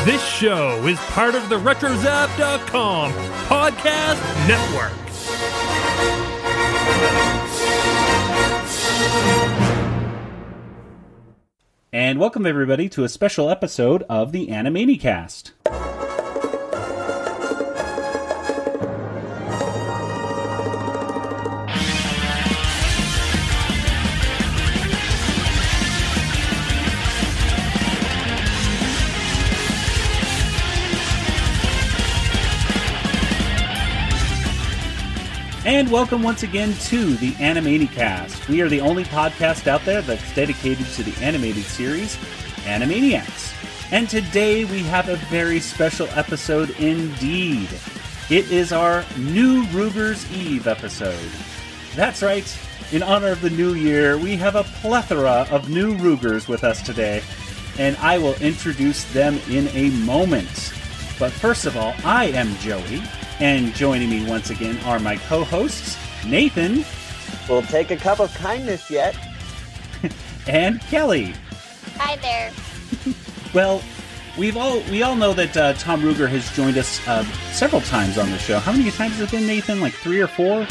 This show is part of the RetroZap.com podcast network. And welcome everybody to a special episode of the Animanicast. And welcome once again to the Animanicast. We are the only podcast out there that's dedicated to the animated series, Animaniacs. And today we have a very special episode indeed. It is our New Ruger's Eve episode. That's right, in honor of the new year, we have a plethora of new Rugers with us today, and I will introduce them in a moment. But first of all, I am Joey. And joining me once again are my co-hosts, Nathan. We'll take a cup of kindness yet. And Kelly. Hi there. Well, we all know that Tom Ruegger has joined us several times on the show. How many times has it been, Nathan? Like 3 or 4?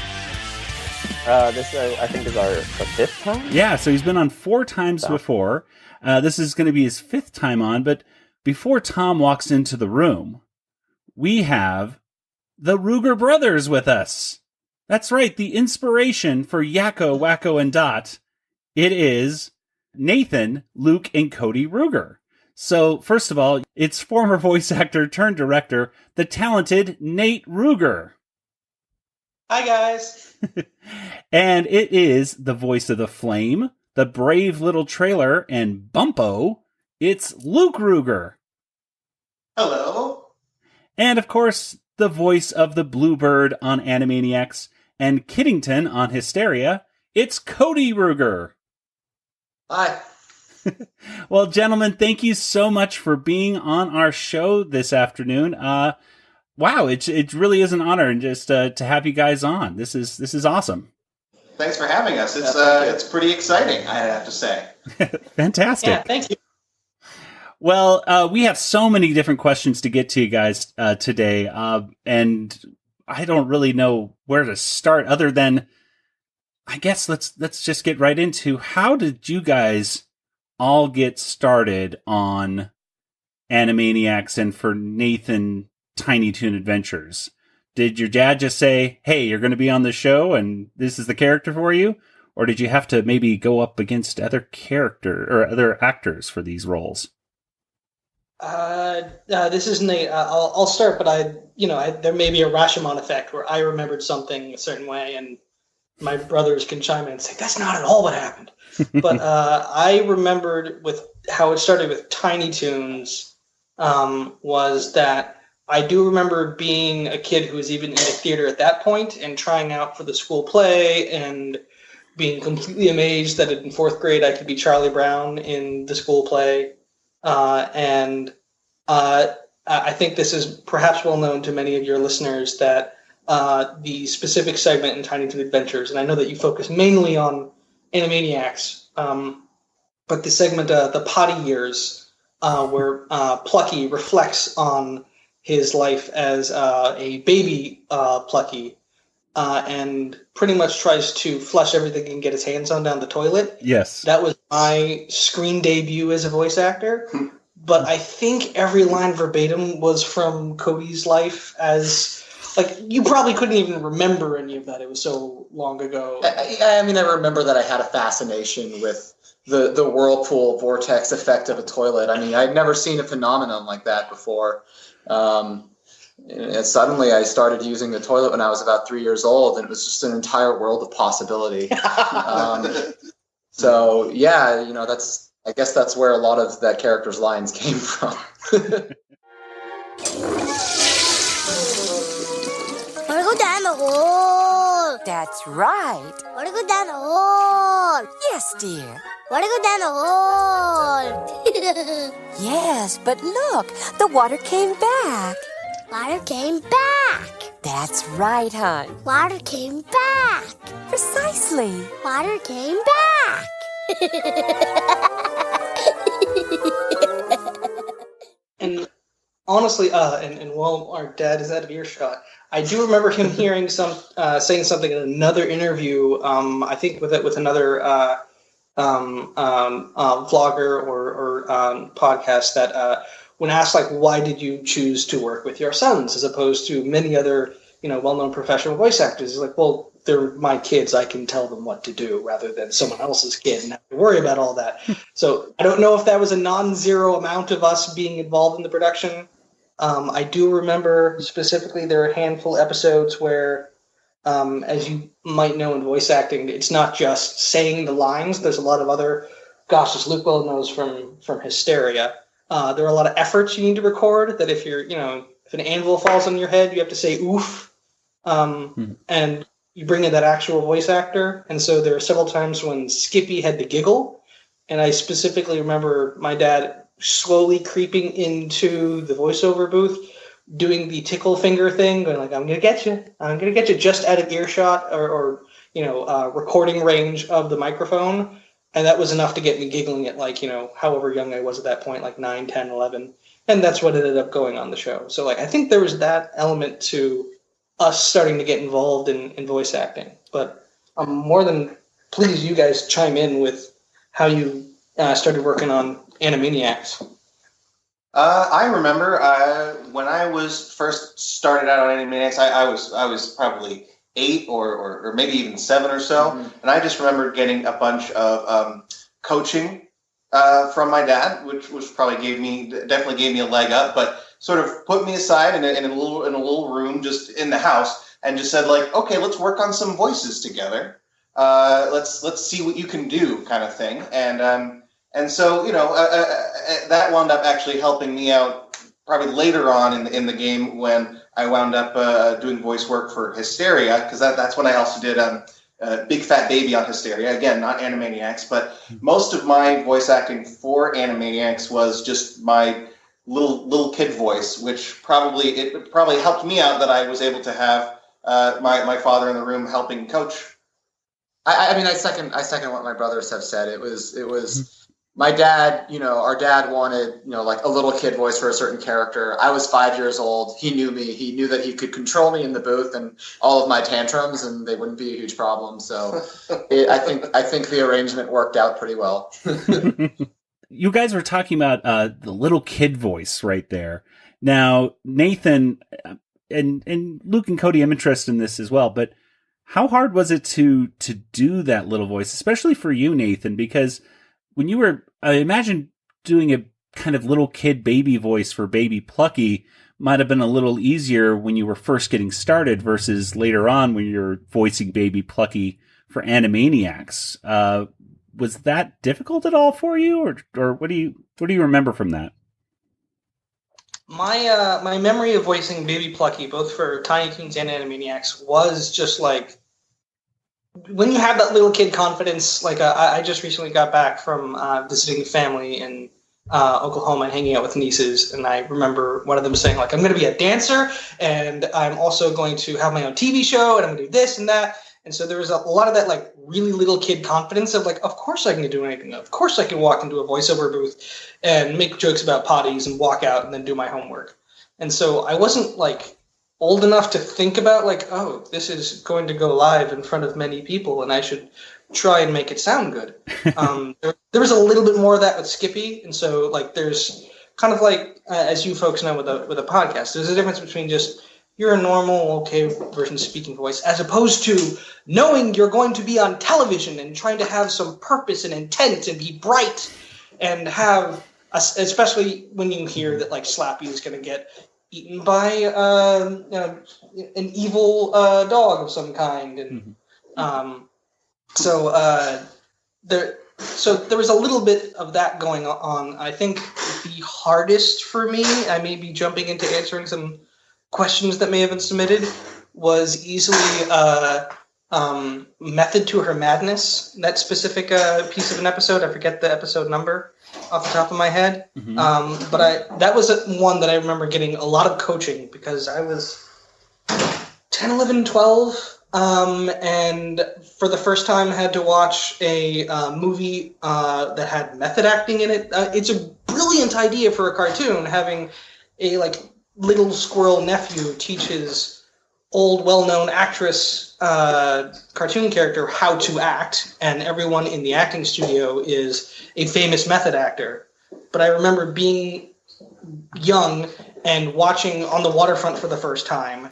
This I think is our 5th time? Yeah, so he's been on 4 times before. This is going to be his 5th time on, but before Tom walks into the room, we have the Ruegger brothers with us. That's right, the inspiration for Yakko, Wakko, and Dot. It is Nathan, Luke, and Cody Ruegger. So, first of all, it's former voice actor turned director, the talented Nate Ruegger. Hi, guys. And it is the voice of the Flame, the brave little trailer, and Bumpo. It's Luke Ruegger. Hello. And, of course, the voice of the Bluebird on Animaniacs and Kiddington on Histeria, it's Cody Ruegger. Hi. Well, gentlemen, thank you so much for being on our show this afternoon. Wow, it really is an honor just to have you guys on. This is awesome. Thanks for having us. It's pretty exciting, I have to say. Fantastic. Yeah, thank you. Well, we have so many different questions to get to you guys today, and I don't really know where to start other than, I guess let's just get right into, how did you guys all get started on Animaniacs and for Nathan Tiny Toon Adventures? Did your dad just say, hey, you're going to be on the show and this is the character for you? Or did you have to maybe go up against other other actors for these roles? This is Nate. I'll start, but there may be a Rashomon effect where I remembered something a certain way, and my brothers can chime in and say that's not at all what happened. But I remembered with how it started with Tiny Toons was that I do remember being a kid who was even in the theater at that point and trying out for the school play and being completely amazed that in 4th grade I could be Charlie Brown in the school play. And I think this is perhaps well known to many of your listeners that the specific segment in Tiny Toon Adventures, and I know that you focus mainly on Animaniacs, but the segment, the potty years, where Plucky reflects on his life as a baby Plucky, and pretty much tries to flush everything he can get his hands on down the toilet. Yes. That was my screen debut as a voice actor. But I think every line verbatim was from Cody's life as, you probably couldn't even remember any of that. It was so long ago. I remember that I had a fascination with the whirlpool vortex effect of a toilet. I mean, I'd never seen a phenomenon like that before. And suddenly I started using the toilet when I was about 3 years old, and it was just an entire world of possibility. So yeah, I guess that's where a lot of that character's lines came from. Wanna go down the hole? That's right. Wanna go down the hole? Yes, dear. Wanna go down the hole? Yes, but look, the water came back. Water came back. That's right, hon. Water came back. Precisely. Water came back. And honestly, and while our dad is out of earshot, I do remember him hearing saying something in another interview. I think with another vlogger or podcast that when asked like, why did you choose to work with your sons as opposed to many other well-known professional voice actors? He's like, well, they're my kids. I can tell them what to do rather than someone else's kid and have to worry about all that. So I don't know if that was a non-zero amount of us being involved in the production. I do remember specifically there are a handful of episodes where, as you might know in voice acting, it's not just saying the lines. There's a lot of other, gosh, as Luke well knows from Hysteria, there are a lot of efforts you need to record that if if an anvil falls on your head, you have to say oof. And you bring in that actual voice actor. And so there are several times when Skippy had to giggle. And I specifically remember my dad slowly creeping into the voiceover booth, doing the tickle finger thing, going like, I'm going to get you, just out of earshot or recording range of the microphone. And that was enough to get me giggling at like, however young I was at that point, like 9, 10, 11. And that's what ended up going on the show. So like, I think there was that element to us starting to get involved in voice acting. But I'm more than pleased you guys chime in with how you started working on Animaniacs. I remember when I was first started out on Animaniacs, I was probably 8 or maybe even 7 or so, and I just remember getting a bunch of coaching from my dad, which definitely gave me a leg up, but sort of put me aside in a little room just in the house and just said like, okay, let's work on some voices together. Let's see what you can do, kind of thing. And so that wound up actually helping me out probably later on in the game when I wound up doing voice work for Hysteria, because that's when I also did Big Fat Baby on Hysteria. Again, not Animaniacs, but most of my voice acting for Animaniacs was just my little kid voice, which probably helped me out that I was able to have my father in the room helping coach. I mean, I second what my brothers have said. It was my dad. Our dad wanted like a little kid voice for a certain character. I was 5 years old. He knew me. He knew that he could control me in the booth and all of my tantrums, and they wouldn't be a huge problem. So I think the arrangement worked out pretty well. You guys were talking about the little kid voice right there. Now, Nathan and Luke and Cody, I'm interested in this as well, but how hard was it to do that little voice, especially for you, Nathan? Because when you were, I imagine doing a kind of little kid baby voice for Baby Plucky might have been a little easier when you were first getting started versus later on when you're voicing Baby Plucky for Animaniacs. Was that difficult at all for you, or what do you remember from that? My memory of voicing Baby Plucky, both for Tiny Toons and Animaniacs, was just like when you have that little kid confidence. Like I just recently got back from visiting family in Oklahoma and hanging out with nieces, and I remember one of them saying like, "I'm going to be a dancer, and I'm also going to have my own TV show, and I'm going to do this and that." And so there was a lot of that like really little kid confidence of like, of course I can do anything. Of course I can walk into a voiceover booth and make jokes about potties and walk out and then do my homework. And so I wasn't like old enough to think about like, oh, this is going to go live in front of many people and I should try and make it sound good. There was a little bit more of that with Skippy. And so like there's kind of like, as you folks know with a podcast, there's a difference between just you're a normal, okay version speaking voice, as opposed to knowing you're going to be on television and trying to have some purpose and intent and be bright and have, especially when you hear that like Slappy is going to get eaten by an evil dog of some kind, and so there was a little bit of that going on. I think the hardest for me, I may be jumping into answering some questions that may have been submitted, was easily Method to Her Madness, that specific piece of an episode. I forget the episode number off the top of my head. But that was one that I remember getting a lot of coaching because I was 10, 11, 12, and for the first time had to watch a movie that had method acting in it. It's a brilliant idea for a cartoon, having a like little squirrel nephew teaches old well-known actress cartoon character how to act, and everyone in the acting studio is a famous method actor. But I remember being young and watching On the Waterfront for the first time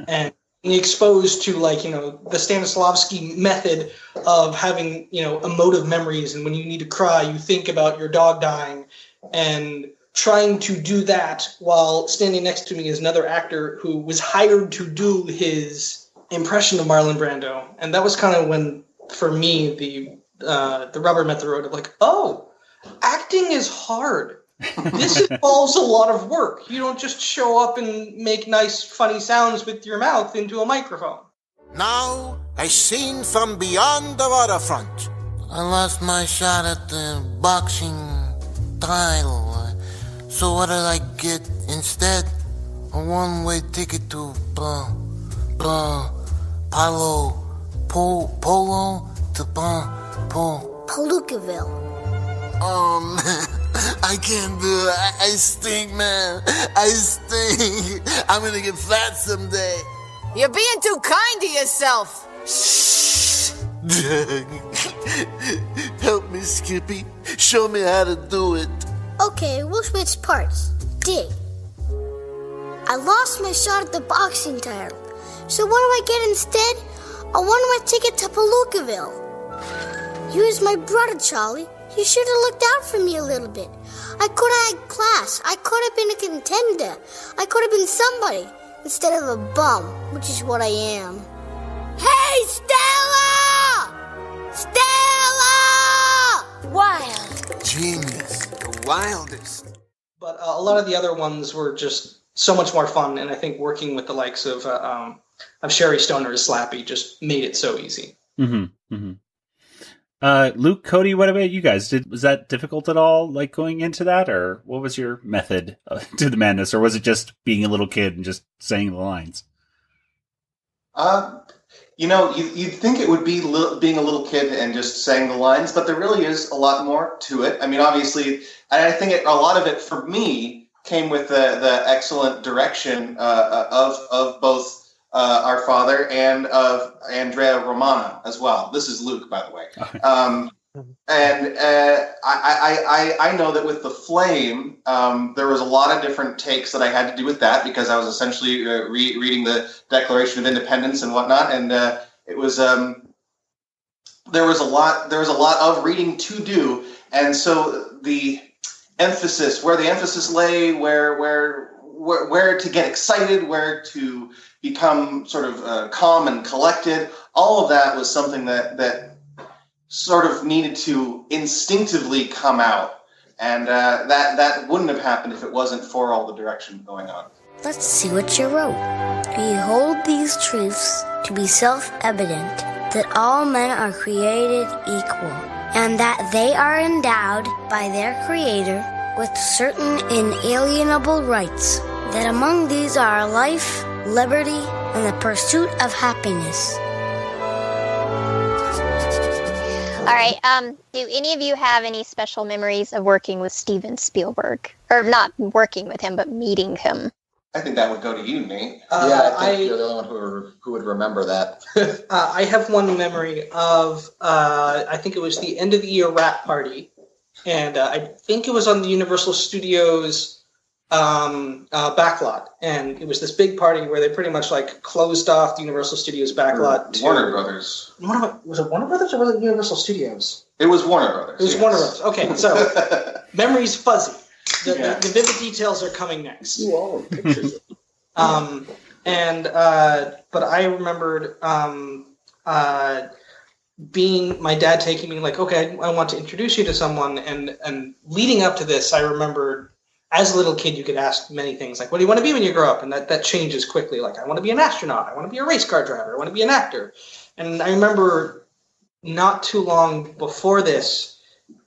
and being exposed to the Stanislavski method of having emotive memories, and when you need to cry you think about your dog dying, and trying to do that while standing next to me is another actor who was hired to do his impression of Marlon Brando. And that was kind of when, for me, the rubber met the road of acting is hard. This involves a lot of work. You don't just show up and make nice, funny sounds with your mouth into a microphone. Now, a scene from beyond the waterfront. I lost my shot at the boxing title. So what did I get instead? A one-way ticket to Polo to Palookaville. I can't do it. I stink, man. I stink. I'm gonna get fat someday. You're being too kind to yourself. Shh. Help me, Skippy. Show me how to do it. Okay, we'll switch parts. Dig. I lost my shot at the boxing title. So what do I get instead? I want my ticket to Palookaville. You was my brother, Charlie. You should have looked out for me a little bit. I could have had class. I could have been a contender. I could have been somebody instead of a bum, which is what I am. Hey, Stella! Stella! Wild. Genius. The wildest. But a lot of the other ones were just so much more fun, and I think working with the likes of Sherry Stoner as Slappy just made it so easy. Mm-hmm. Mm-hmm. Luke, Cody, what about you guys? Was that difficult at all, like going into that, or what was your method to the madness, or was it just being a little kid and just saying the lines? You'd think it would be being a little kid and just saying the lines, but there really is a lot more to it. I mean, obviously, and I think a lot of it for me came with the excellent direction of both our father and of Andrea Romano as well. This is Luke, by the way. And I know that with The Flame, there was a lot of different takes that I had to do with that because I was essentially reading the Declaration of Independence and whatnot, and it was there was a lot of reading to do, and so where the emphasis lay, where to get excited, where to become sort of calm and collected, all of that was something that sort of needed to instinctively come out. And that wouldn't have happened if it wasn't for all the direction going on. Let's see what you wrote. We hold these truths to be self-evident, that all men are created equal, and that they are endowed by their Creator with certain inalienable rights, that among these are life, liberty, and the pursuit of happiness. All right. Do any of you have any special memories of working with Steven Spielberg? Or not working with him, but meeting him? I think that would go to you, Nate. I think you're the only one who would remember that. I have one memory of, I think it was the end of the year wrap party. And I think it was on the Universal Studios backlot, and it was this big party where they pretty much like closed off the Universal Studios backlot to Warner Brothers. Was it Warner Brothers or was it Universal Studios? It was Warner Brothers. It was Warner Brothers. Okay, so memory's fuzzy. The vivid details are coming next. You all pictures. But I remembered being my dad taking me like, okay, I want to introduce you to someone, and leading up to this, I remembered. As a little kid, you could ask many things, like, what do you want to be when you grow up? And that changes quickly. Like, I want to be an astronaut. I want to be a race car driver. I want to be an actor. And I remember not too long before this,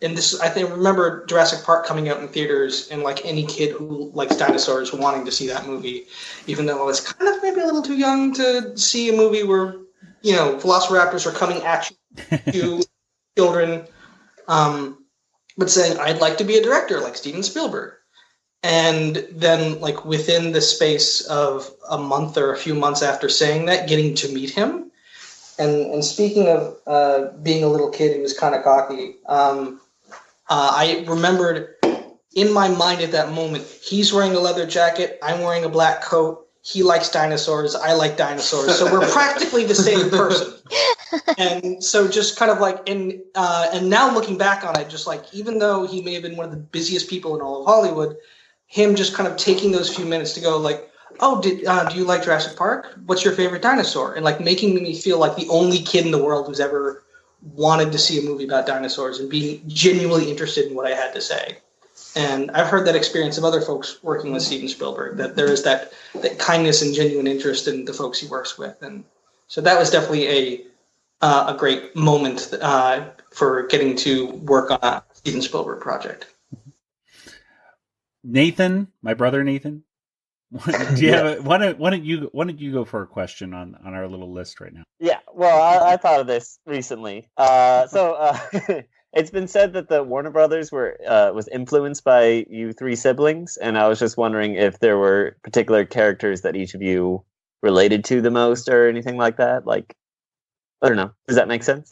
I remember Jurassic Park coming out in theaters, and like any kid who likes dinosaurs wanting to see that movie, even though I was kind of maybe a little too young to see a movie where, velociraptors are coming at you, children, but saying, I'd like to be a director like Steven Spielberg. And then, like, within the space of a month or a few months after saying that, getting to meet him. And speaking of being a little kid who was kind of cocky, I remembered in my mind at that moment, he's wearing a leather jacket, I'm wearing a black coat, he likes dinosaurs, I like dinosaurs, so we're practically the same person. And so just kind of like, and now looking back on it, just like, even though he may have been one of the busiest people in all of Hollywood, him just kind of taking those few minutes to go like, oh, do you like Jurassic Park? What's your favorite dinosaur? And like making me feel like the only kid in the world who's ever wanted to see a movie about dinosaurs and being genuinely interested in what I had to say. And I've heard that experience of other folks working with Steven Spielberg, that there is that kindness and genuine interest in the folks he works with. And so that was definitely a great moment for getting to work on a Steven Spielberg project. Nathan, my brother Nathan, do you have why don't you go for a question on our little list right now? Yeah, well, I thought of this recently. It's been said that the Warner Brothers was influenced by you three siblings, and I was just wondering if there were particular characters that each of you related to the most, or anything like that. Like, I don't know. Does that make sense?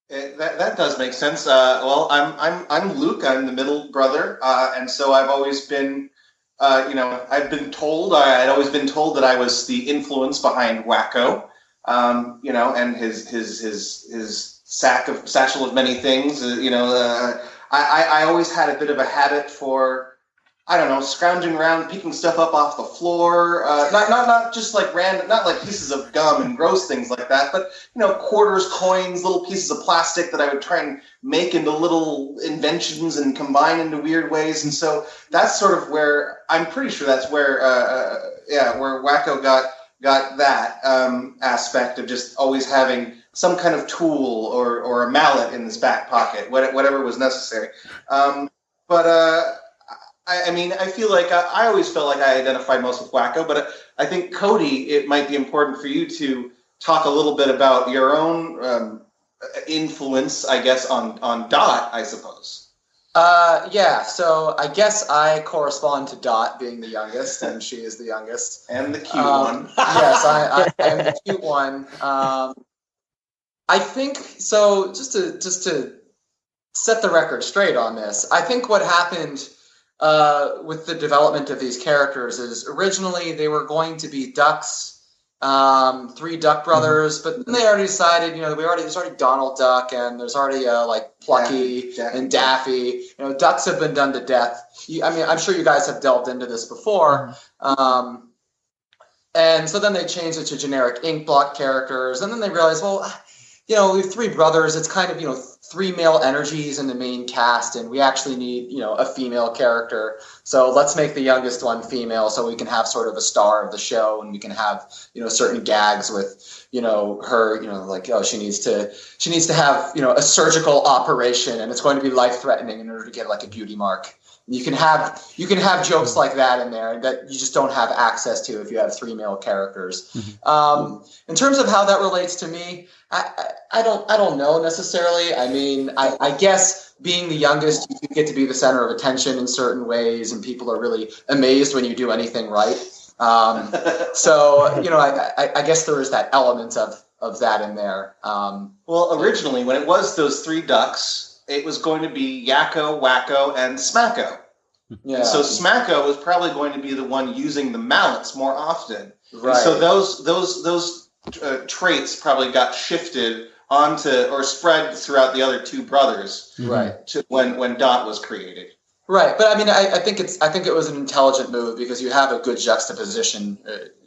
That does make sense. Well, I'm Luke. I'm the middle brother, and so I've always been, I've been told. I'd always been told that I was the influence behind Wakko, and his satchel of many things. I always had a bit of a habit for, I don't know, scrounging around, picking stuff up off the floor. Not just like random, not like pieces of gum and gross things like that, but quarters, coins, little pieces of plastic that I would try and make into little inventions and combine into weird ways. And so that's sort of where I'm pretty sure that's where Wakko got that aspect of just always having some kind of tool or a mallet in his back pocket, whatever was necessary. I feel like I always felt like I identified most with Wakko, but I think, Cody, it might be important for you to talk a little bit about your own influence, I guess, on Dot, I suppose. So I guess I correspond to Dot being the youngest, and she is the youngest. And the cute one. Yes, I am the cute one. I think, so just to set the record straight on this, I think what happened with the development of these characters is originally they were going to be ducks, three Duck brothers, but then they already decided, there's already Donald Duck, and there's already Plucky and Daffy. Ducks have been done to death. I'm sure you guys have delved into this before. And so then they changed it to generic ink blot characters, and then they realized, well, we have three brothers. It's kind of, three male energies in the main cast, and we actually need, a female character. So let's make the youngest one female so we can have sort of a star of the show, and we can have, certain gags with, her, she needs to have, a surgical operation, and it's going to be life-threatening in order to get like a beauty mark. You can have jokes like that in there that you just don't have access to if you have three male characters. In terms of how that relates to me, I don't know necessarily. I guess being the youngest, you get to be the center of attention in certain ways, and people are really amazed when you do anything right. So I guess there is that element of that in there. Well, originally when it was those three ducks, it was going to be Yakko, Wakko, and Smacko. Yeah. And so Smacko was probably going to be the one using the mallets more often. Right. And so those traits probably got shifted onto or spread throughout the other two brothers. Right. To when Dot was created. Right, but I think it was an intelligent move because you have a good juxtaposition,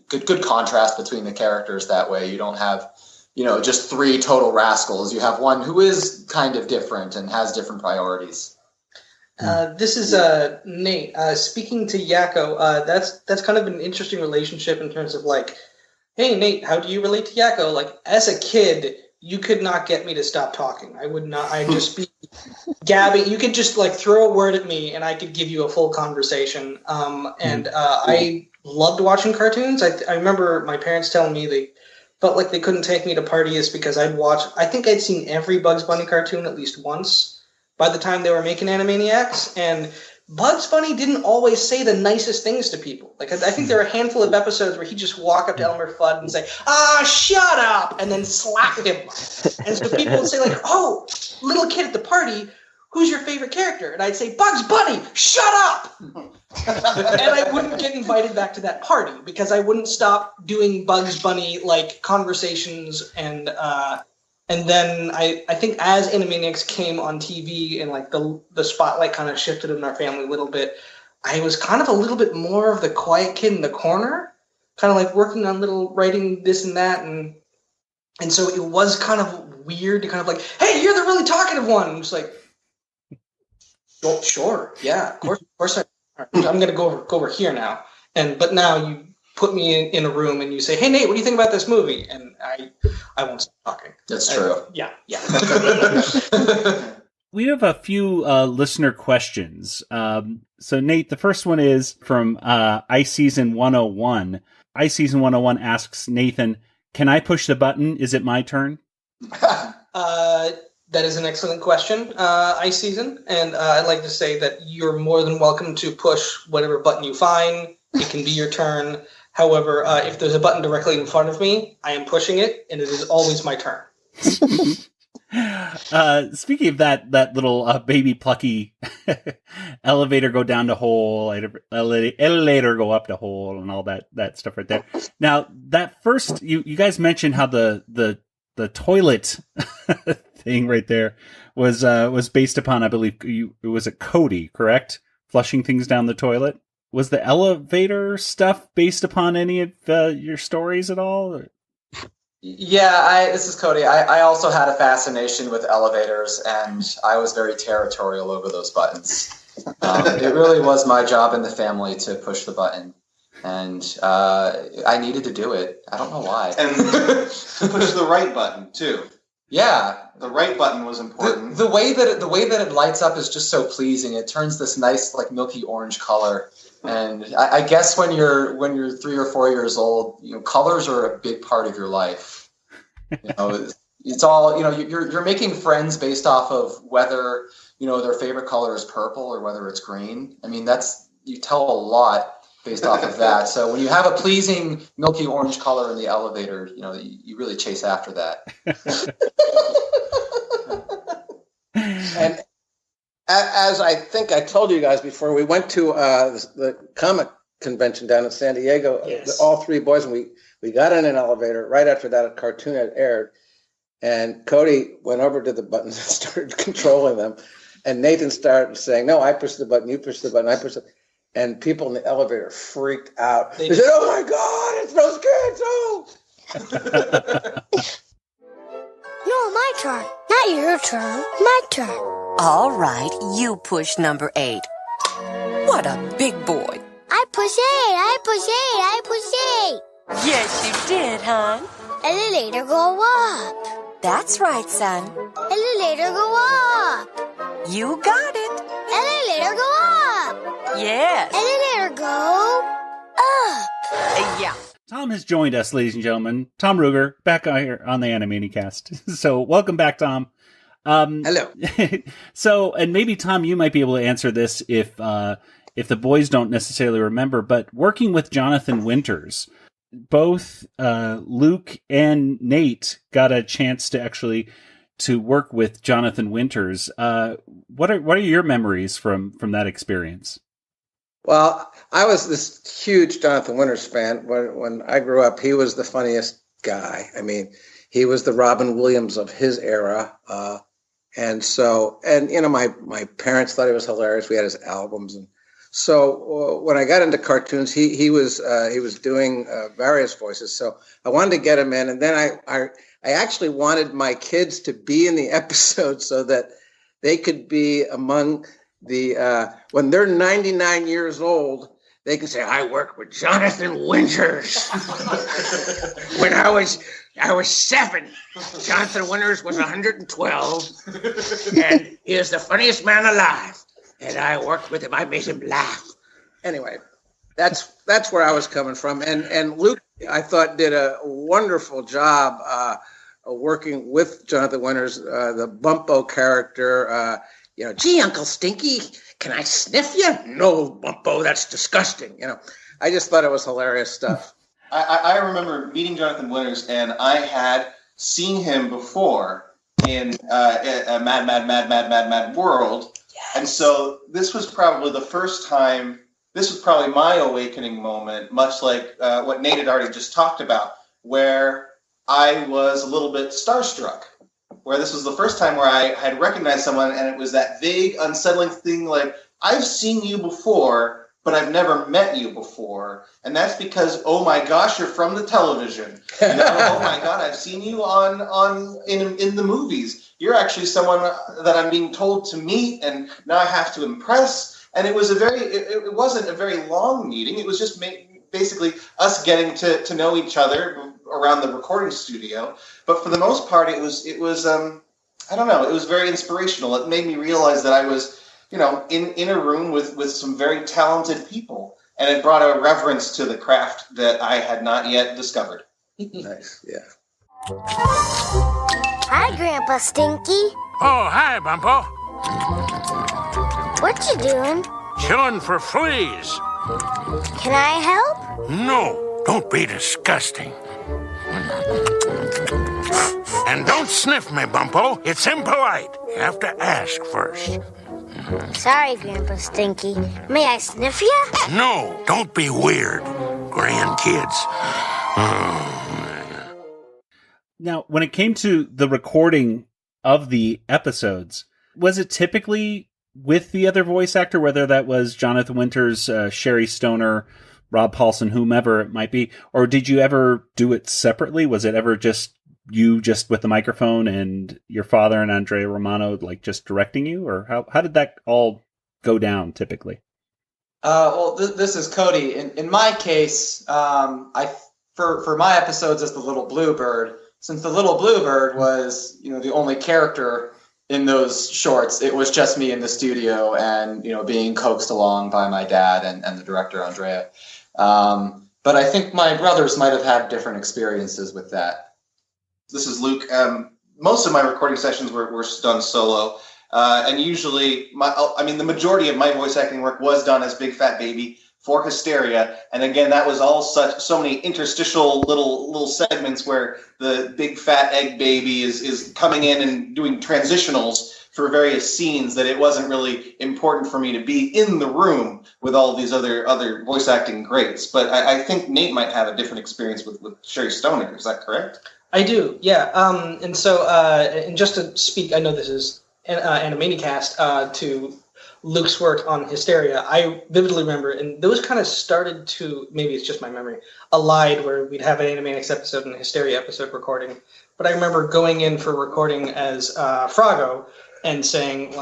good contrast between the characters that way. You don't have just three total rascals. You have one who is kind of different and has different priorities. This is Nate. Speaking to Yakko, that's kind of an interesting relationship in terms of like, hey, Nate, how do you relate to Yakko? Like, as a kid, you could not get me to stop talking. I would not. I'd just be gabbing. You could just like throw a word at me, and I could give you a full conversation. I loved watching cartoons. I remember my parents telling me they felt like they couldn't take me to parties because I think I'd seen every Bugs Bunny cartoon at least once by the time they were making Animaniacs. And Bugs Bunny didn't always say the nicest things to people. Like, I think there are a handful of episodes where he'd just walk up to Elmer Fudd and say, shut up, and then slap him. And so people would say, like, oh, little kid at the party, who's your favorite character? And I'd say, Bugs Bunny, shut up! And I wouldn't get invited back to that party because I wouldn't stop doing Bugs Bunny, like, conversations and then I think as Animaniacs came on TV and like the spotlight kind of shifted in our family a little bit, I was kind of a little bit more of the quiet kid in the corner, kind of like working on writing this and that, and so it was kind of weird to kind of like, hey, you're the really talkative one. I'm just like, oh, sure, yeah, of course I'm gonna go over here now, but now you put me in a room and you say, hey, Nate, what do you think about this movie? And I won't stop talking. That's true. Yeah. We have a few listener questions. So, Nate, the first one is from iSeason 101. iSeason 101 asks Nathan, can I push the button? Is it my turn? That is an excellent question, iSeason. And I'd like to say that you're more than welcome to push whatever button you find. It can be your turn. However, if there's a button directly in front of me, I am pushing it, and it is always my turn. Speaking of that little baby plucky elevator go down the hole, elevator go up the hole, and all that stuff right there. Now, that first, you guys mentioned how the toilet thing right there was based upon, I believe, it was a Cody, correct? Flushing things down the toilet. Was the elevator stuff based upon any of your stories at all? Yeah, this is Cody. I also had a fascination with elevators, and I was very territorial over those buttons. It really was my job in the family to push the button, and I needed to do it. I don't know why. And to push the right button, too. Yeah. The right button was important. The way that it lights up is just so pleasing. It turns this nice, like, milky orange color. And I guess when you're 3 or 4 years old, colors are a big part of your life. It's all, you're making friends based off of whether, their favorite color is purple or whether it's green. I mean, you tell a lot based off of that. So when you have a pleasing milky orange color in the elevator, you really chase after that. And as I think I told you guys before, we went to the comic convention down in San Diego, yes. All three boys, and we got in an elevator. Right after that, a cartoon had aired, and Cody went over to the buttons and started controlling them, and Nathan started saying, no, I pushed the button, you pushed the button, I pushed it. And people in the elevator freaked out. They said, oh my God, it's those kids! No, my turn. Not your turn. My turn. All right, you push number 8. What a big boy. I push 8. I push 8. I push 8. Yes, you did, hon. Elevator go up. That's right, son. Elevator go up. You got it. Elevator go up. Yes. Elevator go up. Yeah. Tom has joined us, ladies and gentlemen. Tom Ruegger, back here on the Animanicast. So, welcome back, Tom. Hello. So, and maybe, Tom, you might be able to answer this if the boys don't necessarily remember, but working with Jonathan Winters, both Luke and Nate got a chance to work with Jonathan Winters. What are your memories from that experience? Well, I was this huge Jonathan Winters fan. When I grew up, he was the funniest guy. I mean, he was the Robin Williams of his era. And my parents thought he was hilarious. We had his albums. And so when I got into cartoons, he was doing various voices. So I wanted to get him in. And then I actually wanted my kids to be in the episode so that they could be among the, when they're 99 years old, they can say, I worked with Jonathan Winters. When I was 7, Jonathan Winters was 112, and he is the funniest man alive. And I worked with him. I made him laugh. Anyway, that's where I was coming from. And Luke, I thought, did a wonderful job working with Jonathan Winters, the Bumpo character. Gee, Uncle Stinky, can I sniff you? No, Bumpo, that's disgusting. I just thought it was hilarious stuff. I remember meeting Jonathan Winters, and I had seen him before in a Mad World. Yes. And so this was probably the first time, this was probably my awakening moment, much like what Nate had already just talked about, where I was a little bit starstruck. Where this was the first time where I had recognized someone, and it was that vague, unsettling thing like, I've seen you before, but I've never met you before. And that's because, oh my gosh, you're from the television. Oh my God, I've seen you in the movies. You're actually someone that I'm being told to meet, and now I have to impress. And it was it wasn't a very long meeting. It was just basically us getting to know each other around the recording studio. But for the most part, it was I don't know, it was very inspirational. It made me realize that I was, in a room with some very talented people, and it brought a reverence to the craft that I had not yet discovered. Nice, yeah. Hi, Grandpa Stinky. Oh, hi, Bumpo. What you doing? Chilling for fleas. Can I help? No, don't be disgusting. And don't sniff me, Bumpo. It's impolite. You have to ask first. Sorry, Grandpa Stinky. May I sniff you? No, don't be weird, grandkids. Now, when it came to the recording of the episodes, was it typically with the other voice actor, whether that was Jonathan Winters, Sherry Stoner, Rob Paulson, whomever it might be, or did you ever do it separately? Was it ever just you just with the microphone and your father and Andrea Romano just directing you, or how did that all go down typically? Well, this is Cody. In my case, for my episodes as the Little Bluebird, since the Little Bluebird was the only character in those shorts, it was just me in the studio and being coaxed along by my dad and the director Andrea. But I think my brothers might have had different experiences with that. This is Luke. Most of my recording sessions were done solo, and usually, the majority of my voice acting work was done as Big Fat Baby for Hysteria, and again, that was all so many interstitial little segments where the Big Fat Egg Baby is coming in and doing transitionals for various scenes that it wasn't really important for me to be in the room with all these other voice acting greats. But I think Nate might have a different experience with Sherry Stoner. Is that correct? I do, yeah. And so, and just to speak, I know this is Animanicast, to Luke's work on Hysteria, I vividly remember, and those kind of started to, maybe it's just my memory, allied where we'd have an Animaniacs episode and a Hysteria episode recording. But I remember going in for recording as Froggo and saying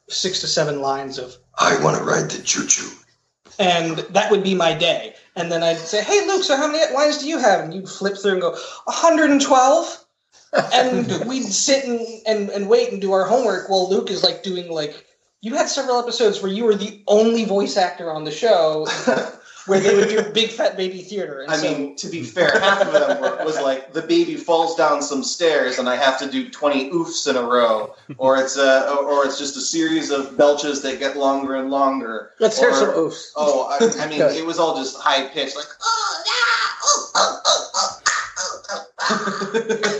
6 to 7 lines of, I want to ride the choo-choo. And that would be my day. And then I'd say, hey, Luke, so how many lines do you have? And you'd flip through and go, 112? And we'd sit and wait and do our homework while Luke is doing you had several episodes where you were the only voice actor on the show where they would do Big Fat Baby theater. And to be fair, half of them was the baby falls down some stairs and I have to do 20 oofs in a row, or it's just a series of belches that get longer and longer. Let's hear some oofs. Oh, it was all just high pitched,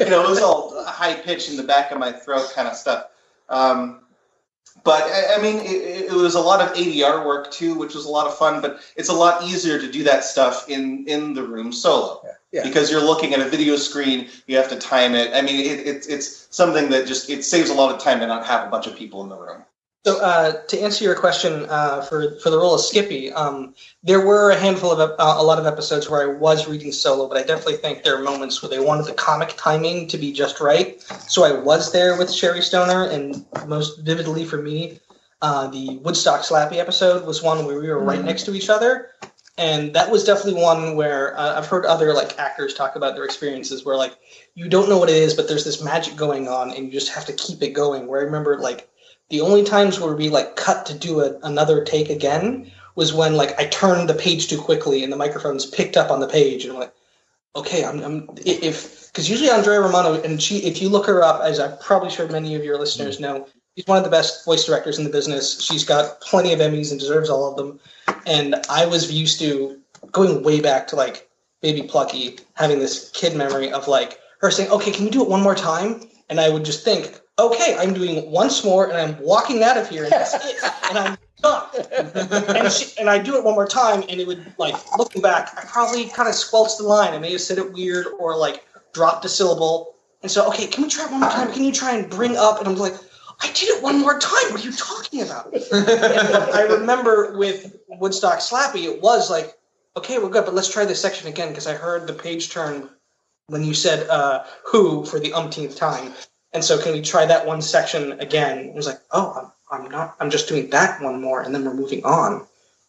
it was all high pitch in the back of my throat kind of stuff. But it was a lot of ADR work too, which was a lot of fun. But it's a lot easier to do that stuff in the room solo, because you're looking at a video screen. You have to time it. It's something that it saves a lot of time to not have a bunch of people in the room. So to answer your question, for the role of Skippy, there were a lot of episodes where I was reading solo, but I definitely think there are moments where they wanted the comic timing to be just right. So I was there with Sherry Stoner, and most vividly for me, the Woodstock Slappy episode was one where we were right next to each other. And that was definitely one where I've heard other actors talk about their experiences where you don't know what it is, but there's this magic going on and you just have to keep it going. Where I remember the only times where we cut to do another take again was when I turned the page too quickly and the microphones picked up on the page, and I'm okay, because usually Andrea Romano, and if you look her up, as I'm probably sure many of your listeners know, She's one of the best voice directors in the business. She's got plenty of Emmys and deserves all of them. And I was used to going way back to like Baby Plucky, having this kid memory of like her saying, "Okay, can we do it one more time?" And I would just think, "Okay, I'm doing it once more, and I'm walking out of here, and that's it, and I'm done." and I do it one more time, and it would like looking back, I probably kind of squelched the line. I may have said it weird or like dropped a syllable. And so, okay, can we try it one more time? Can you try and bring up? And I'm like, I did it one more time. What are you talking about? And I remember with Woodstock Slappy, it was like, okay, we're good, but let's try this section again, because I heard the page turn when you said who for the umpteenth time. And so can we try that one section again? It was like, oh, I'm just doing that one more, and then we're moving on.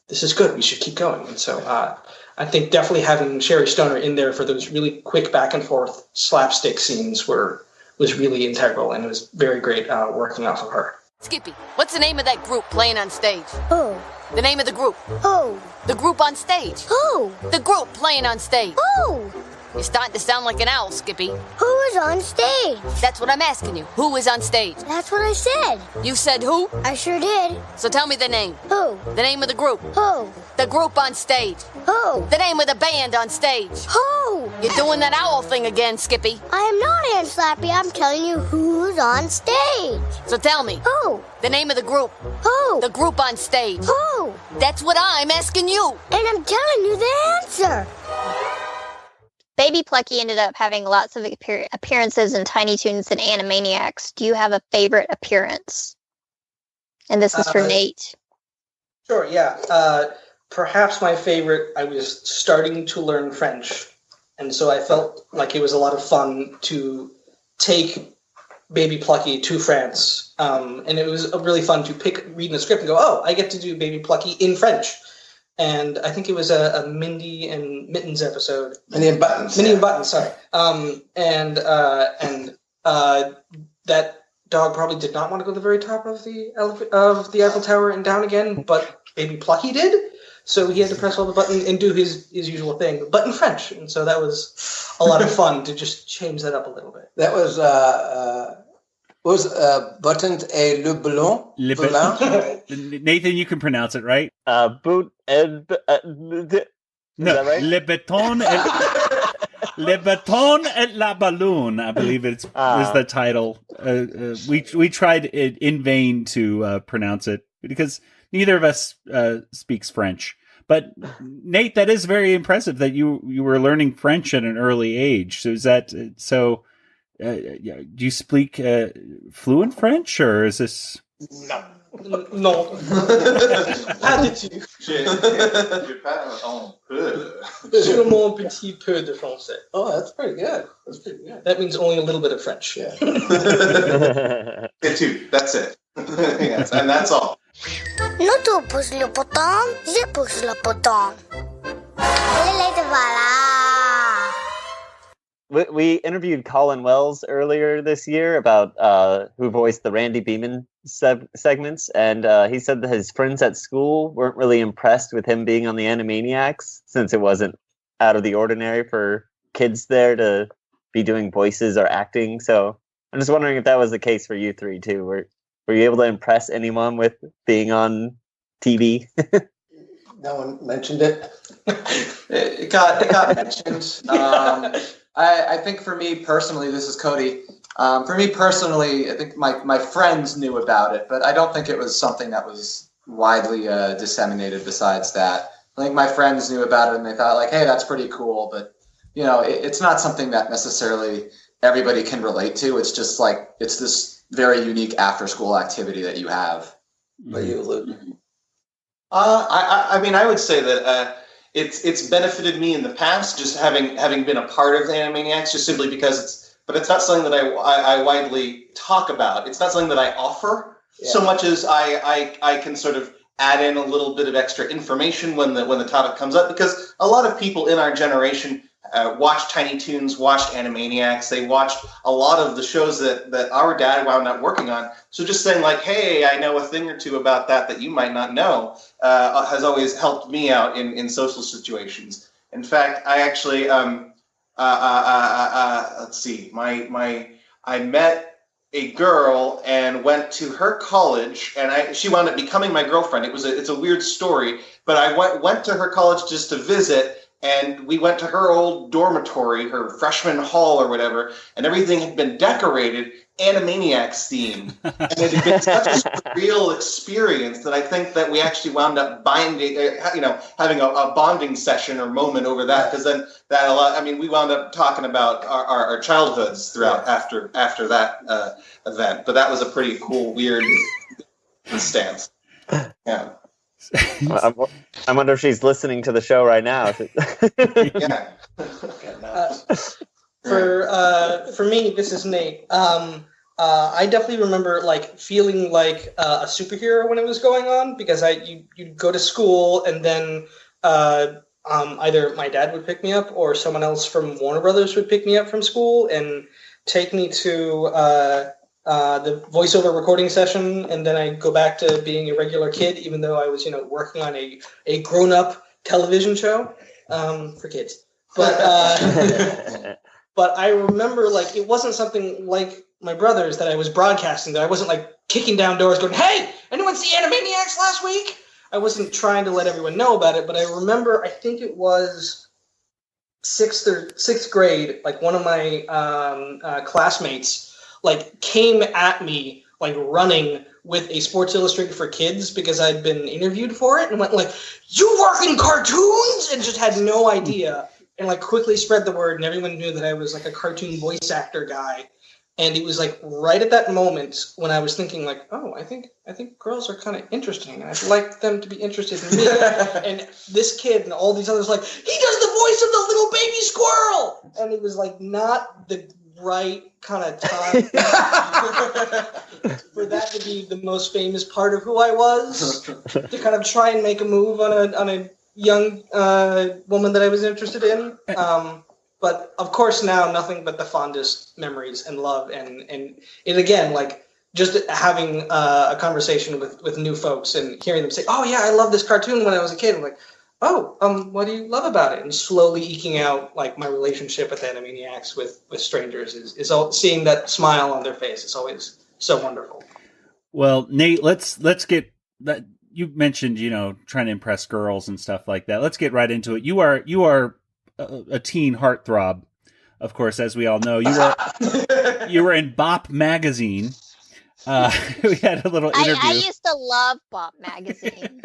This is good. We should keep going. And so I think definitely having Sherry Stoner in there for those really quick back and forth slapstick scenes was really integral, and it was very great working off of her. Skippy, what's the name of that group playing on stage? Who? The name of the group. Who? The group on stage. Who? The group playing on stage. Who? You're starting to sound like an owl, Skippy. Who is on stage? That's what I'm asking you. Who is on stage? That's what I said. You said who? I sure did. So tell me the name. Who? The name of the group. Who? The group on stage. Who? The name of the band on stage. Who? You're doing that owl thing again, Skippy. I am not Aunt Slappy. I'm telling you who's on stage. So tell me. Who? The name of the group. Who? The group on stage. Who? That's what I'm asking you. And I'm telling you the answer. Baby Plucky ended up having lots of appearances in Tiny Toons and Animaniacs. Do you have a favorite appearance? And this is for Nate. Sure, yeah. Perhaps my favorite, I was starting to learn French, and so I felt like it was a lot of fun to take Baby Plucky to France. And it was really fun to read the script and go, oh, I get to do Baby Plucky in French. And I think it was a Mindy and Mittens episode. Mindy and Buttons. Mindy and Buttons, sorry. And that dog probably did not want to go to the very top of the Eiffel Tower and down again, but Baby Plucky did. So he had to press all the button and do his usual thing, but in French. And so that was a lot of fun to just change that up a little bit. That was Buttoned et le ballon? Nathan, you can pronounce it, right? Boot and... no, that right? Le Béton et la Balloon, I believe is the title. We tried it in vain to pronounce it because neither of us speaks French. But Nate, that is very impressive that you were learning French at an early age. So is that so? Do you speak fluent French, or is this? No. Pas du tout. Je parle un peu. Sûrement un petit peu de français. Oh, that's pretty good. That's pretty good. That means only a little bit of French. Yeah. Get two. That's it. Yes, and that's all. No tu pousse le bouton, je pousse le bouton. We interviewed Colin Wells earlier this year about who voiced the Randy Beeman segments, and he said that his friends at school weren't really impressed with him being on the Animaniacs, since it wasn't out of the ordinary for kids there to be doing voices or acting. So I'm just wondering if that was the case for you three too. Were you able to impress anyone with being on TV? No one mentioned it. It got mentioned. I think for me personally, this is Cody. For me personally, I think my friends knew about it, but I don't think it was something that was widely disseminated besides that. I think my friends knew about it and they thought like, hey, that's pretty cool. But, you know, it's not something that necessarily everybody can relate to. It's just like, it's this very unique after school activity that you have. But you, Luke? I mean, I would say that it's benefited me in the past, just having been a part of the Animaniacs, just simply because it's not something that I widely talk about. It's not something that I offer so much as I can sort of add in a little bit of extra information when the topic comes up, because a lot of people in our generation watched Tiny Toons, watched Animaniacs. They watched a lot of the shows that our dad wound up working on. So just saying like, hey, I know a thing or two about that you might not know, has always helped me out in social situations. In fact, I actually, let's see, I met a girl and went to her college, and she wound up becoming my girlfriend. It's a weird story, but I went to her college just to visit. And we went to her old dormitory, her freshman hall or whatever, and everything had been decorated Animaniacs themed. And it had been such a surreal experience that I think that we actually wound up having a bonding session or moment over that, because then we wound up talking about our childhoods throughout after that event. But that was a pretty cool, weird stance. Yeah. I wonder if she's listening to the show right now. Yeah. For me, this is Nate. I definitely remember feeling like a superhero when it was going on, because you'd go to school and then either my dad would pick me up or someone else from Warner Brothers would pick me up from school and take me to the voiceover recording session, and then I go back to being a regular kid, even though I was, working on a grown-up television show for kids. But but I remember it wasn't something like my brothers that I was broadcasting. That I wasn't kicking down doors, going, "Hey, anyone see Animaniacs last week?" I wasn't trying to let everyone know about it, but I remember, I think it was sixth grade. One of my classmates came at me running with a Sports Illustrated for Kids, because I'd been interviewed for it, and went "You work in cartoons?" and just had no idea, and quickly spread the word, and everyone knew that I was a cartoon voice actor guy. And it was right at that moment when I was thinking oh, I think girls are kind of interesting, and I'd like them to be interested in me. And this kid and all these others he does the voice of the little baby squirrel, and it was not the right kind of time for that to be the most famous part of who I was, to kind of try and make a move on a young woman that I was interested in. But of course now nothing but the fondest memories and love, and it again, just having a conversation with new folks and hearing them say, "Oh yeah, I love this cartoon when I was a kid." I'm "Oh, what do you love about it?" And slowly eking out my relationship with Animaniacs with strangers is all, seeing that smile on their face is always so wonderful. Well, Nate, let's get that. You mentioned trying to impress girls and stuff like that. Let's get right into it. You are a teen heartthrob, of course, as we all know. You were in Bop magazine. We had a little interview. I used to love Bop magazine.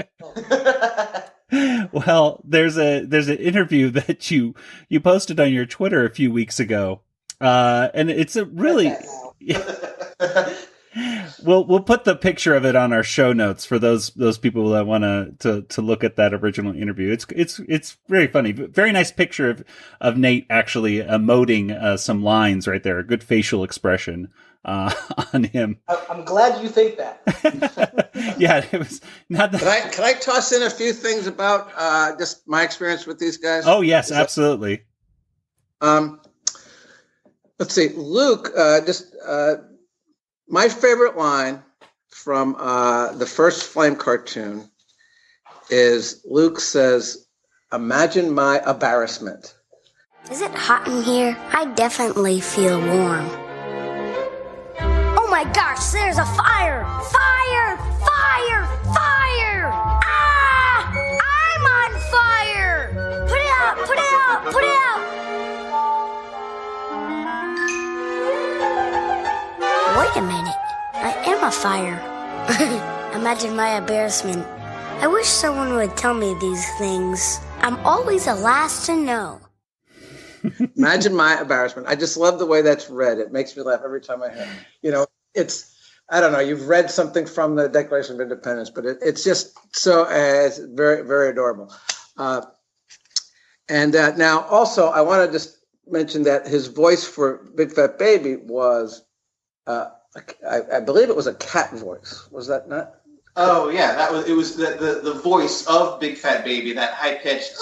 Well, there's an interview that you posted on your Twitter a few weeks ago, and it's a really. We'll put the picture of it on our show notes for those people that want to look at that original interview. It's very funny. Very nice picture of Nate actually emoting some lines right there. A good facial expression on him. I'm glad you think that. Yeah, it was not that. Can I toss in a few things about just my experience with these guys? Oh yes, absolutely. Let's see, Luke. My favorite line from the first Flame cartoon is Luke says, "Imagine my embarrassment." Is it hot in here? I definitely feel warm. Oh my gosh, there's a fire! Fire! Fire! Fire! Ah! I'm on fire! Put it out! Put it out! Put it out! Wait a minute. I am a fire. Imagine my embarrassment. I wish someone would tell me these things. I'm always the last to know. Imagine my embarrassment. I just love the way that's read. It makes me laugh every time I hear it. It's, I don't know, you've read something from the Declaration of Independence, but it's just so, it's very, very adorable. Now also, I want to just mention that his voice for Big Fat Baby was, I believe it was a cat voice. Was that not? Oh yeah, it was the voice of Big Fat Baby, that high pitched.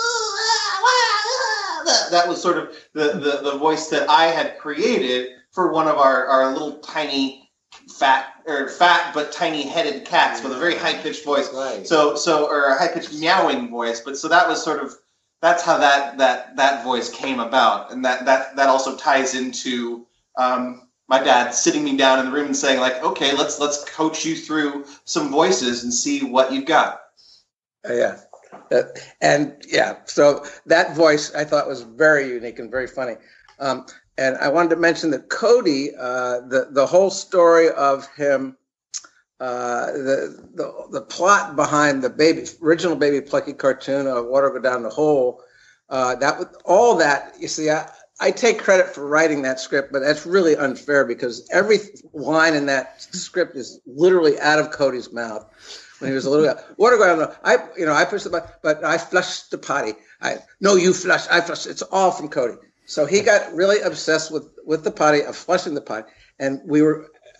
That was sort of the voice that I had created for one of our little tiny fat but tiny headed cats with a very high pitched voice. Right. So or a high pitched meowing voice. But so that was sort of, that's how that voice came about, and that also ties into my dad sitting me down in the room and saying, like, okay, let's coach you through some voices and see what you've got. Yeah. So that voice I thought was very unique and very funny. And I wanted to mention that Cody, the whole story of him, the plot behind the original Baby Plucky cartoon of Water Go Down the Hole, all that, you see, I take credit for writing that script, but that's really unfair because every line in that script is literally out of Cody's mouth. When he was a little guy, water go down. I pushed the button, but I flushed the potty. No, you flush. I flush. It's all from Cody. So he got really obsessed with the potty, of flushing the potty. And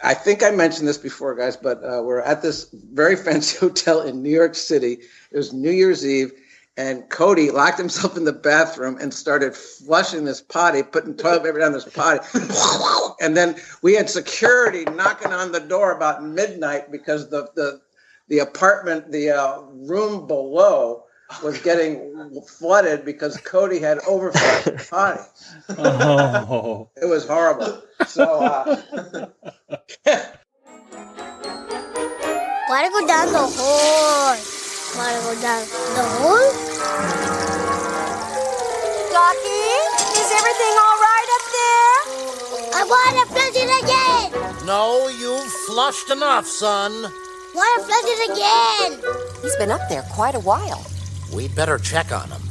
I think I mentioned this before, guys, but we're at this very fancy hotel in New York City. It was New Year's Eve, and Cody locked himself in the bathroom and started flushing this potty, putting toilet paper down this potty. And then we had security knocking on the door about midnight because the apartment, the room below was getting flooded because Cody had overflushed the potty. Oh. It was horrible. So, Wanna go down the hole? Wanna go down the hole? Ducky, is everything all right up there? I wanna flush it again! No, you've flushed enough, son. Wanna flush it again! He's been up there quite a while. We'd better check on him.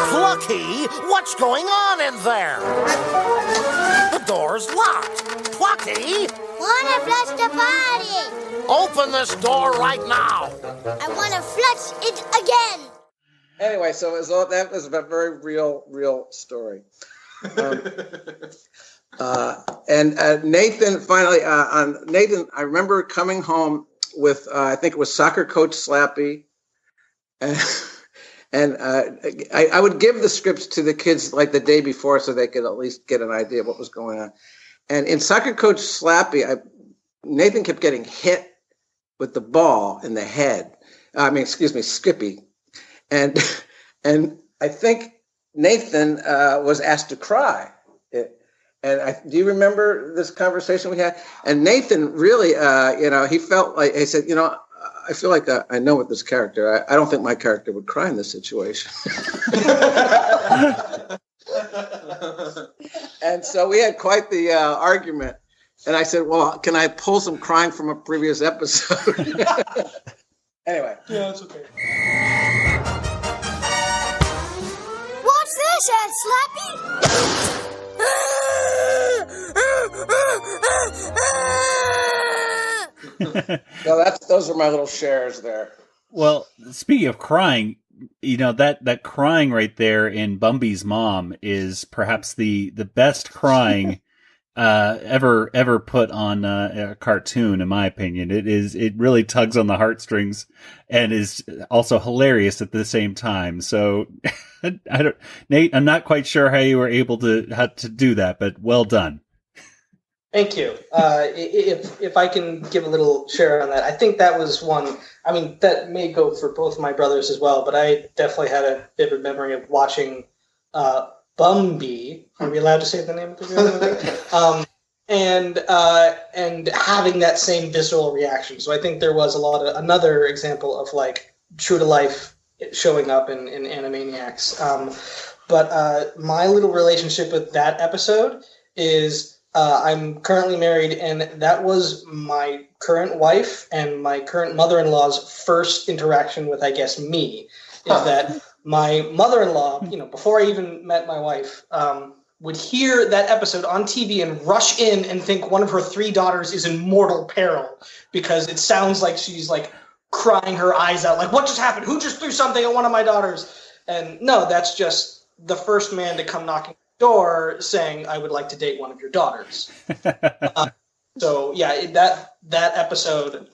Plucky, what's going on in there? The door's locked. Plucky! Wanna flush the potty! Open this door right now. I wanna flush it again! anyway, so that was a very real story. And Nathan finally, Nathan, I remember coming home with, I think it was soccer coach Slappy. And I would give the scripts to the kids like the day before so they could at least get an idea of what was going on. And in soccer coach Slappy, Nathan kept getting hit with the ball in the head. Skippy. And I think Nathan was asked to cry. Do you remember this conversation we had? And Nathan really, he felt like, he said, I feel like I know what this character, I don't think my character would cry in this situation. And so we had quite the argument. And I said, well, can I pull some crying from a previous episode? Anyway. Yeah, it's okay. What's this, Aunt Slappy? So those are my little shares there. Well, speaking of crying, that crying right there in Bumby's mom is perhaps the best crying ever put on a cartoon, in my opinion. It really tugs on the heartstrings and is also hilarious at the same time. So Nate, I'm not quite sure how you were able to do that, but well done. Thank you. If I can give a little share on that, I think that was one. I mean, that may go for both my brothers as well, but I definitely had a vivid memory of watching Bumby. Are we allowed to say the name of the and having that same visceral reaction. So I think there was another example of like true to life showing up in Animaniacs. But my little relationship with that episode is. I'm currently married, and that was my current wife and my current mother-in-law's first interaction with, I guess, me. Is that my mother-in-law, before I even met my wife, would hear that episode on TV and rush in and think one of her 3 daughters is in mortal peril because it sounds like she's like crying her eyes out, like, what just happened? Who just threw something at one of my daughters? And no, that's just the first man to come knocking door saying, I would like to date one of your daughters. So yeah, that episode,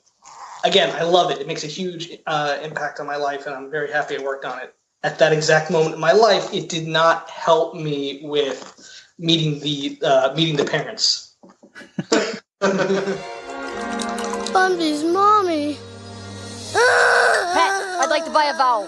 again, I love it. It makes a huge impact on my life, and I'm very happy I worked on it. At that exact moment in my life, it did not help me with meeting the parents. Bumby's mommy. Pet, I'd like to buy a vowel.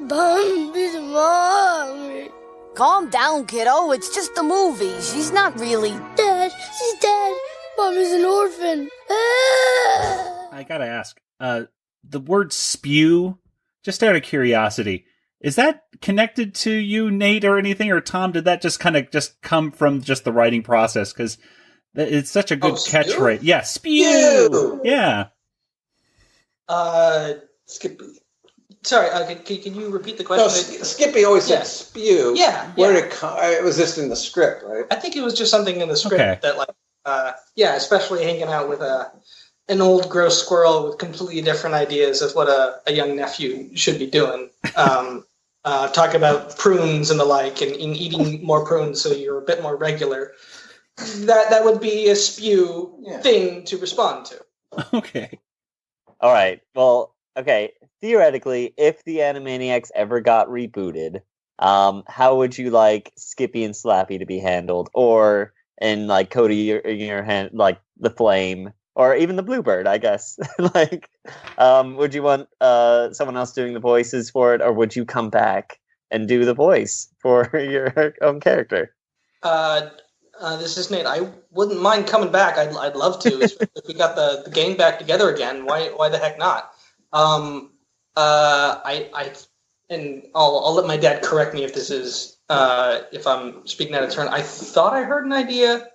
Bambi's mommy. Calm down, kiddo. It's just a movie. She's not really... Dad, she's dead. Mommy's an orphan. I gotta ask, the word spew, just out of curiosity, is that connected to you, Nate, or anything? Or Tom, did that just kind of just come from just the writing process? Because it's such a good catchphrase. Yeah, spew! Yeah. Skippy. Sorry, can you repeat the question? No, Skippy always said spew. Yeah. Where did it come? It was just in the script, right? I think it was just something in the script that, like, especially hanging out with an old gross squirrel with completely different ideas of what a young nephew should be doing. Talk about prunes and the like, and eating more prunes so you're a bit more regular. That would be a spew thing to respond to. Okay. All right. Well, okay. Theoretically, if the Animaniacs ever got rebooted, how would you like Skippy and Slappy to be handled? Or in like Cody in your hand, like the Flame, or even the Bluebird, I guess. Like, would you want someone else doing the voices for it, or would you come back and do the voice for your own character? This is Nate. I wouldn't mind coming back. I'd love to. If we got the gang back together again, why the heck not? I'll let my dad correct me if this is if I'm speaking out of turn. I thought I heard an idea,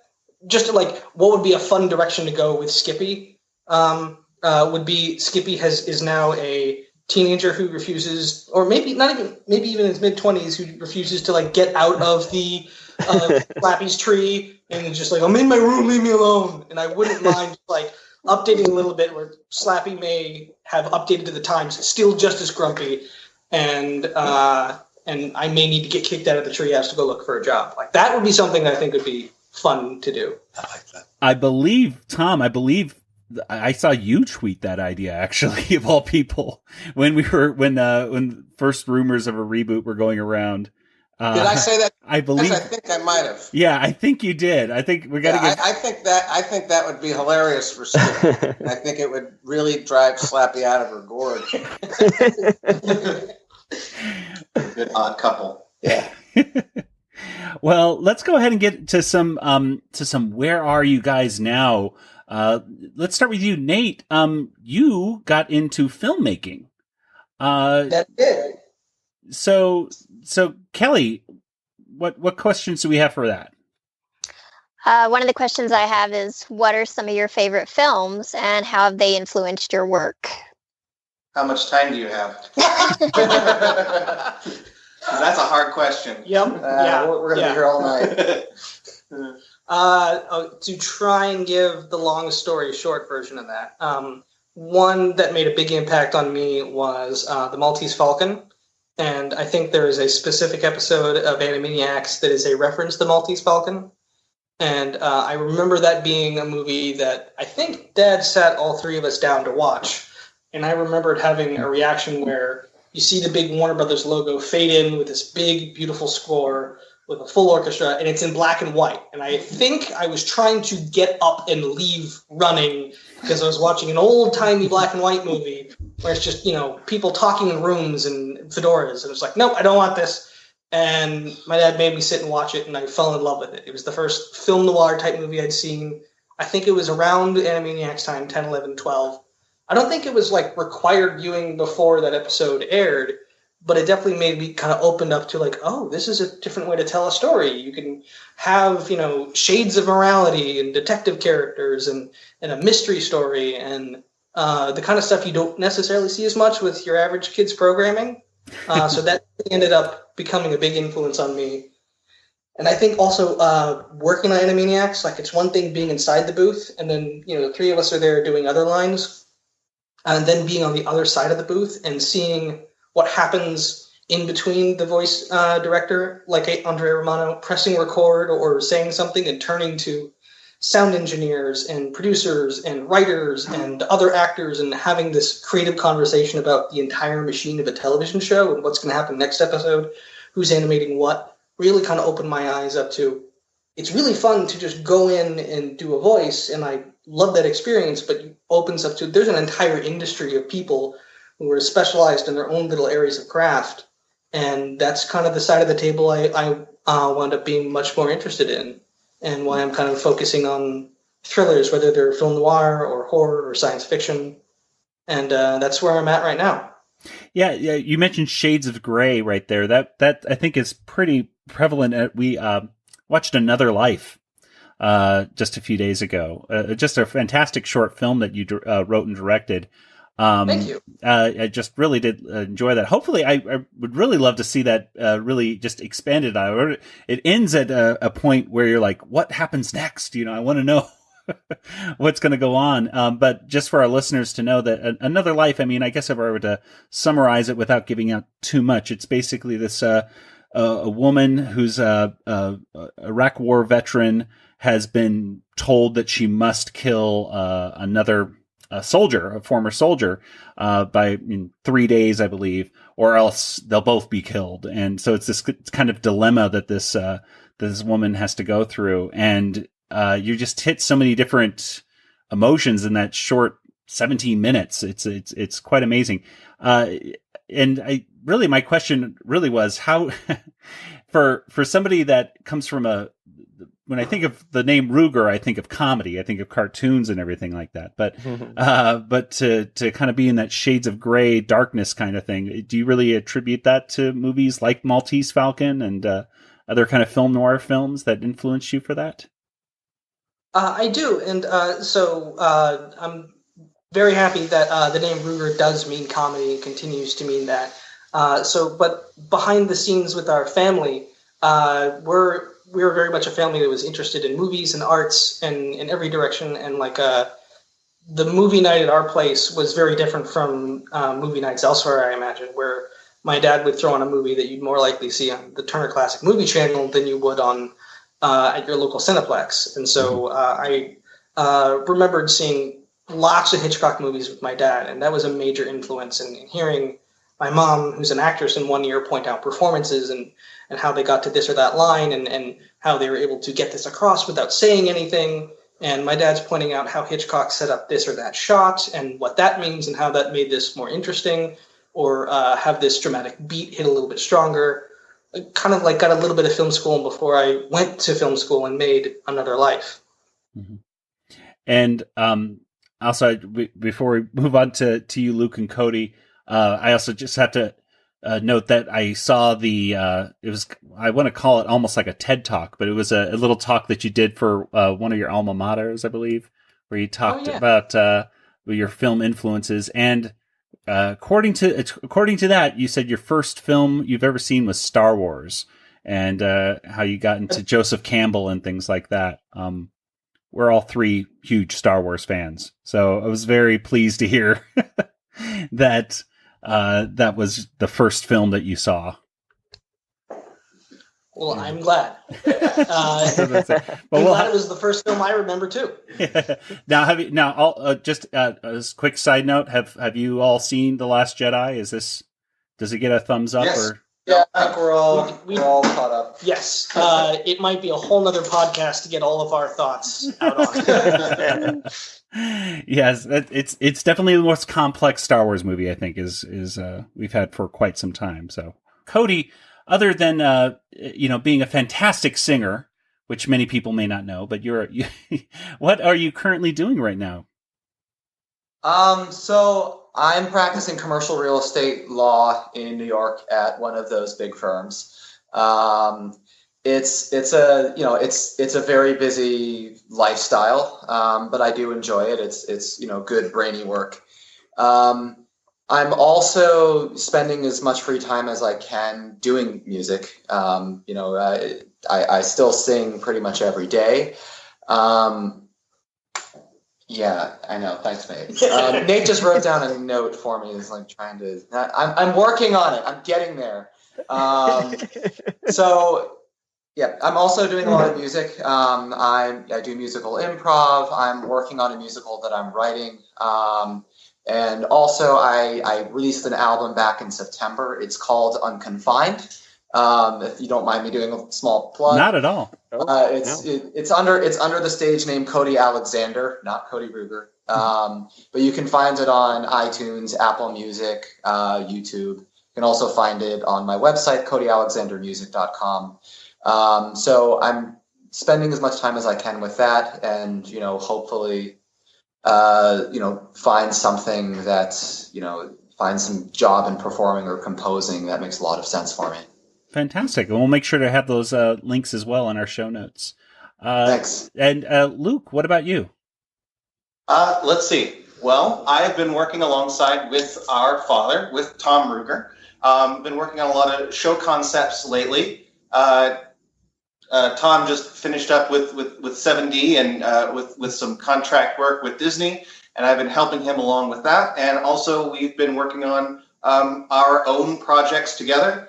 just like what would be a fun direction to go with Skippy. Would be Skippy is now a teenager who refuses, or maybe even in his mid-20s, who refuses to like get out of the Slappy's tree and just like, I'm in my room, leave me alone. And I wouldn't mind like updating a little bit where Slappy may have updated to the times, still just as grumpy, and I may need to get kicked out of the treehouse to go look for a job. Like that would be something that I think would be fun to do. I like that. I believe, Tom, I saw you tweet that idea, actually, of all people, when first rumors of a reboot were going around. Did I say that? I believe. I think I might have. Yeah, I think you did. I think we got to get. I think that would be hilarious for Skippy. I think it would really drive Slappy out of her gourd. Good odd couple. Yeah. Well, let's go ahead and get to some where are you guys now? Let's start with you, Nate. You got into filmmaking. That did. So Kelly, what questions do we have for that? One of the questions I have is, what are some of your favorite films, and how have they influenced your work? How much time do you have? That's a hard question. Yep. We're going to be here all night. To try and give the long story short version of that, one that made a big impact on me was the Maltese Falcon. And I think there is a specific episode of Animaniacs that is a reference to the Maltese Falcon. And I remember that being a movie that I think Dad sat all three of us down to watch. And I remembered having a reaction where you see the big Warner Brothers logo fade in with this big, beautiful score with a full orchestra, and it's in black and white. And I think I was trying to get up and leave running because I was watching an old-timey black and white movie where it's just, people talking in rooms and fedoras. And it's like, nope, I don't want this. And my dad made me sit and watch it, and I fell in love with it. It was the first film noir type movie I'd seen. I think it was around Animaniacs time, 10, 11, 12. I don't think it was like required viewing before that episode aired, but it definitely made me kind of opened up to like, oh, this is a different way to tell a story. You can have, shades of morality and detective characters and a mystery story and the kind of stuff you don't necessarily see as much with your average kids programming. So that ended up becoming a big influence on me. And I think also working on Animaniacs, like it's one thing being inside the booth and then, the three of us are there doing other lines and then being on the other side of the booth and seeing what happens in between the voice director, like Andrea Romano, pressing record or saying something and turning to sound engineers and producers and writers and other actors and having this creative conversation about the entire machine of a television show and what's going to happen next episode, who's animating what, really kind of opened my eyes up to, it's really fun to just go in and do a voice, and I love that experience, but it opens up to, there's an entire industry of people who are specialized in their own little areas of craft. And that's kind of the side of the table I wound up being much more interested in, and why I'm kind of focusing on thrillers, whether they're film noir or horror or science fiction. And that's where I'm at right now. Yeah. You mentioned shades of gray right there. That I think is pretty prevalent. We watched Another Life just a few days ago. Just a fantastic short film that you wrote and directed. Thank you. I just really did enjoy that. Hopefully, I would really love to see that really just expanded. It ends at a point where you're like, what happens next? I want to know what's going to go on. But just for our listeners to know that Another Life, I mean, I guess if I were to summarize it without giving out too much, it's basically this a woman who's a Iraq War veteran has been told that she must kill another a former soldier, in 3 days, I believe, or else they'll both be killed. And so it's this kind of dilemma that this woman has to go through. And you just hit so many different emotions in that short 17 minutes. It's quite amazing. And my question really was how, for somebody that comes from when I think of the name Ruegger, I think of comedy. I think of cartoons and everything like that. But to kind of be in that shades of gray, darkness kind of thing, do you really attribute that to movies like Maltese Falcon and other kind of film noir films that influenced you for that? I do, and so I'm very happy that the name Ruegger does mean comedy and continues to mean that. But behind the scenes with our family, we were very much a family that was interested in movies and arts and in every direction. And the movie night at our place was very different from movie nights elsewhere, I imagine, where my dad would throw on a movie that you'd more likely see on the Turner Classic Movie Channel than you would on at your local Cineplex. And so I remembered seeing lots of Hitchcock movies with my dad, and that was a major influence. And hearing my mom, who's an actress in one ear, point out performances and how they got to this or that line and how they were able to get this across without saying anything. And my dad's pointing out how Hitchcock set up this or that shot and what that means and how that made this more interesting, or have this dramatic beat hit a little bit stronger. I kind of got a little bit of film school before I went to film school and made Another Life. Mm-hmm. And also, before we move on to you, Luke and Cody, I also just have to note that I saw I want to call it almost like a TED Talk, but it was a little talk that you did for one of your alma maters, I believe, where you talked about your film influences. And according to that, you said your first film you've ever seen was Star Wars, and how you got into Joseph Campbell and things like that. We're all three huge Star Wars fans, so I was very pleased to hear that that was the first film that you saw. Well, I'm glad. I'm glad it was the first film I remember too. Now, just as a quick side note, have you all seen The Last Jedi? Does it get a thumbs up? Yes. Or? Yeah, I think we're all caught up. Yes. It might be a whole nother podcast to get all of our thoughts out on. Yes, it's definitely the most complex Star Wars movie I think is we've had for quite some time. So, Cody, other than being a fantastic singer, which many people may not know, but what are you currently doing right now? So I'm practicing commercial real estate law in New York at one of those big firms. It's a very busy lifestyle, but I do enjoy it. It's good brainy work. I'm also spending as much free time as I can doing music. I still sing pretty much every day. Yeah, I know. Thanks, Nate. Nate just wrote down a note for me. He's trying to. I'm working on it. I'm getting there. So, yeah, I'm also doing a lot of music. I do musical improv. I'm working on a musical that I'm writing. And also, I released an album back in September. It's called Unconfined. If you don't mind me doing a small plug. Not at all. It's under the stage name Cody Alexander, not Cody Ruegger. But you can find it on iTunes, Apple Music, YouTube. You can also find it on my website, codyalexandermusic.com. So I'm spending as much time as I can with that, and hopefully find something that find some job in performing or composing that makes a lot of sense for me. Fantastic. And we'll make sure to have those links as well in our show notes. Thanks. And Luke, what about you? Let's see. Well, I've been working alongside with our father, with Tom Ruegger. Been working on a lot of show concepts lately. Tom just finished up with 7D and with some contract work with Disney, and I've been helping him along with that. And also, we've been working on our own projects together.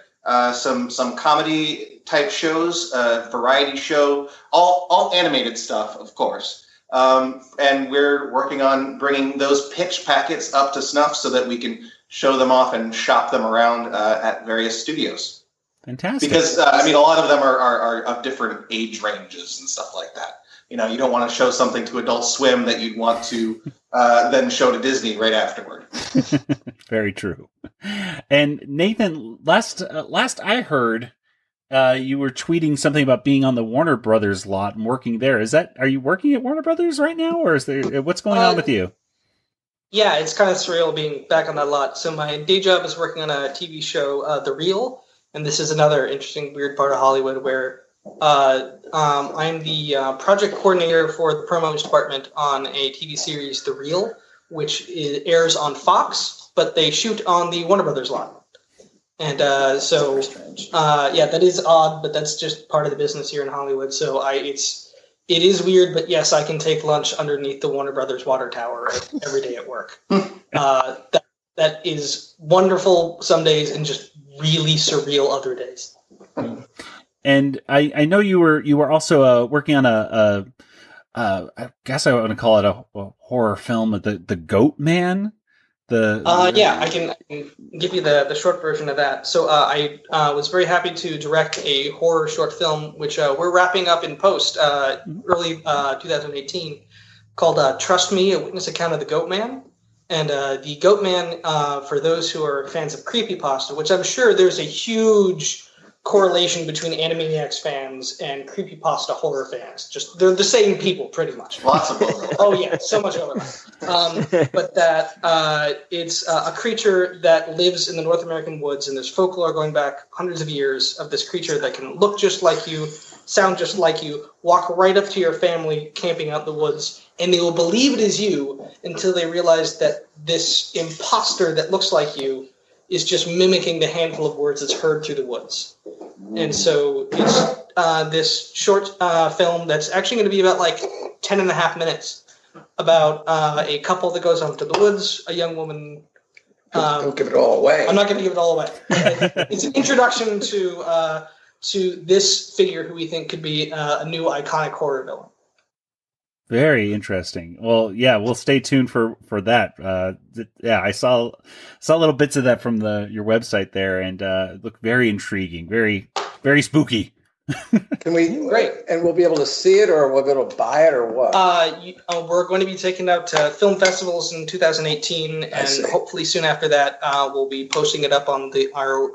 Some comedy type shows, variety show, all animated stuff, of course. And we're working on bringing those pitch packets up to snuff so that we can show them off and shop them around at various studios. Fantastic. Because, a lot of them are of different age ranges and stuff like that. You don't want to show something to Adult Swim that you'd want to then show to Disney right afterward. Very true. And Nathan, last I heard, you were tweeting something about being on the Warner Brothers lot and working there. Are you working at Warner Brothers right now, or what's going on with you? Yeah, it's kind of surreal being back on that lot. So my day job is working on a TV show, The Real, and this is another interesting, weird part of Hollywood where I'm the project coordinator for the promos department on a TV series, The Real, which airs on Fox, but they shoot on the Warner Brothers lot. And that is odd, but that's just part of the business here in Hollywood. So it is weird, but yes, I can take lunch underneath the Warner Brothers water tower every day at work. That is wonderful some days and just really surreal other days. And I know you were also working on I guess I want to call it a horror film, the Goat Man. I can give you the short version of that. So I was very happy to direct a horror short film, which we're wrapping up in post early 2018, called Trust Me, A Witness Account of the Goat Man. And the Goat Man, for those who are fans of creepypasta, which I'm sure there's a huge correlation between Animaniacs fans and creepypasta horror fans. Just they're the same people, pretty much. Lots of overlap. Oh yeah, so much overlap. But that it's a creature that lives in the North American woods, and there's folklore going back hundreds of years of this creature that can look just like you, sound just like you, walk right up to your family camping out in the woods, and they will believe it is you until they realize that this imposter that looks like you is just mimicking the handful of words it's heard through the woods. And so it's this short film that's actually going to be about 10 and a half minutes about a couple that goes off to the woods, a young woman. Don't give it all away. I'm not going to give it all away. It's an introduction to this figure who we think could be a new iconic horror villain. Very interesting. Well, yeah, we'll stay tuned for that. I saw little bits of that from your website there, and it looked very intriguing, very, very spooky. Can we? Great. And we'll be able to see it, or we'll be able to buy it, or what? We're going to be taking it out to film festivals in 2018, and hopefully soon after that, we'll be posting it up on our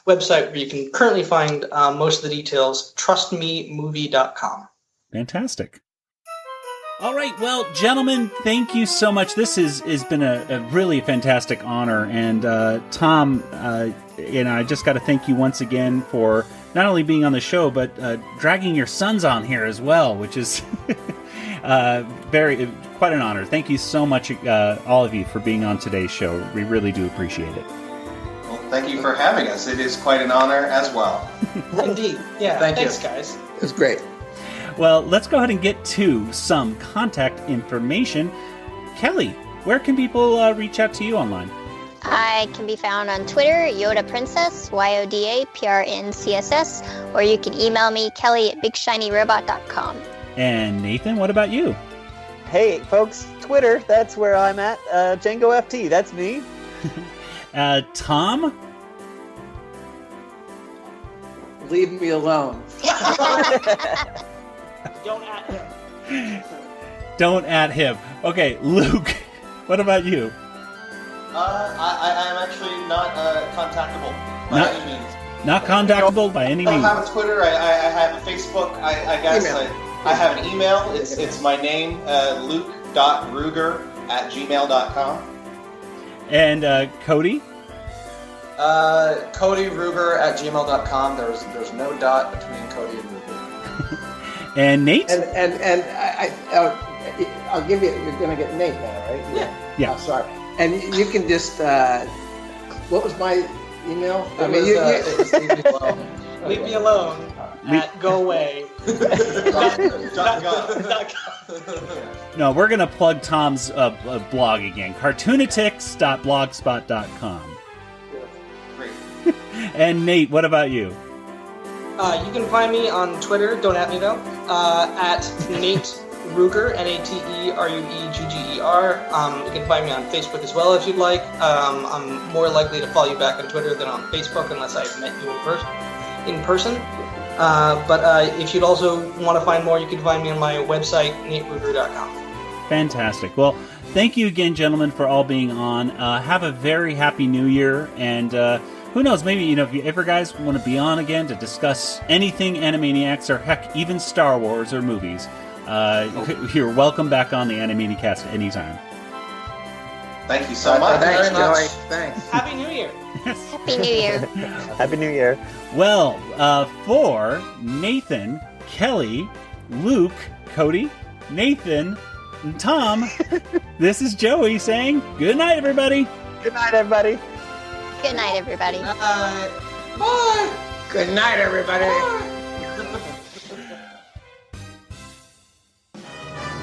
website, where you can currently find most of the details. TrustMeMovie.com. Fantastic. All right, well, gentlemen, thank you so much. This has been a really fantastic honor, and Tom, I just got to thank you once again for not only being on the show, but dragging your sons on here as well, which is quite an honor. Thank you so much, all of you, for being on today's show. We really do appreciate it. Well, thank you for having us. It is quite an honor as well. Indeed. Yeah, thanks, guys. It was great. Well, let's go ahead and get to some contact information. Kelly, where can people reach out to you online? I can be found on Twitter, Yoda Princess, YODAPRNCSS, or you can email me, kelly@bigshinyrobot.com. And Nathan, what about you? Hey, folks, Twitter, that's where I'm at. Django FT, that's me. Tom? Leave me alone. Don't at him. Don't at him. Okay, Luke, what about you? I am actually not contactable by any means. Not contactable by any means. I have a Twitter. I have a Facebook. I guess I have an email. It's my name, luke.ruegger@gmail.com. And Cody? Cody Ruegger @gmail.com. There's no dot between Cody and Ruegger. And Nate? And I'll give you. You're gonna get Nate now, right? Yeah. Oh, sorry. And you can just. What was my email? Leave me alone. At go away. No, we're going to plug Tom's blog again. Cartoonatics.blogspot.com. Great. And Nate, what about you? You can find me on Twitter. Don't at me though. At Nate Ruegger, NateRuegger. You can find me on Facebook as well if you'd like. I'm more likely to follow you back on Twitter than on Facebook unless I've met you in person. But if you'd also want to find more, you can find me on my website, nateruegger.com. Fantastic. Well, thank you again, gentlemen, for all being on. Have a very happy New Year, and who knows, maybe, if you ever guys want to be on again to discuss anything Animaniacs, or heck, even Star Wars or movies, you're welcome back on the Animanicast anytime. Thank you so much. Thanks, Joey. Thanks. Happy New Year. Happy New Year. Happy New Year. Well, for Nathan, Kelly, Luke, Cody, Nathan, and Tom, this is Joey saying good night, everybody. Good night, everybody. Good night, everybody. Bye. Good night, everybody.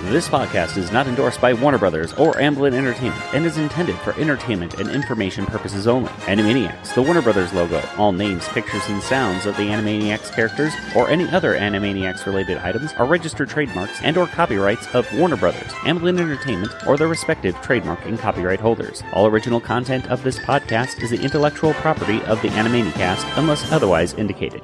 This podcast is not endorsed by Warner Brothers or Amblin Entertainment and is intended for entertainment and information purposes only. Animaniacs, the Warner Brothers logo, all names, pictures, and sounds of the Animaniacs characters or any other Animaniacs-related items are registered trademarks and or copyrights of Warner Brothers, Amblin Entertainment, or their respective trademark and copyright holders. All original content of this podcast is the intellectual property of the Animanicast unless otherwise indicated.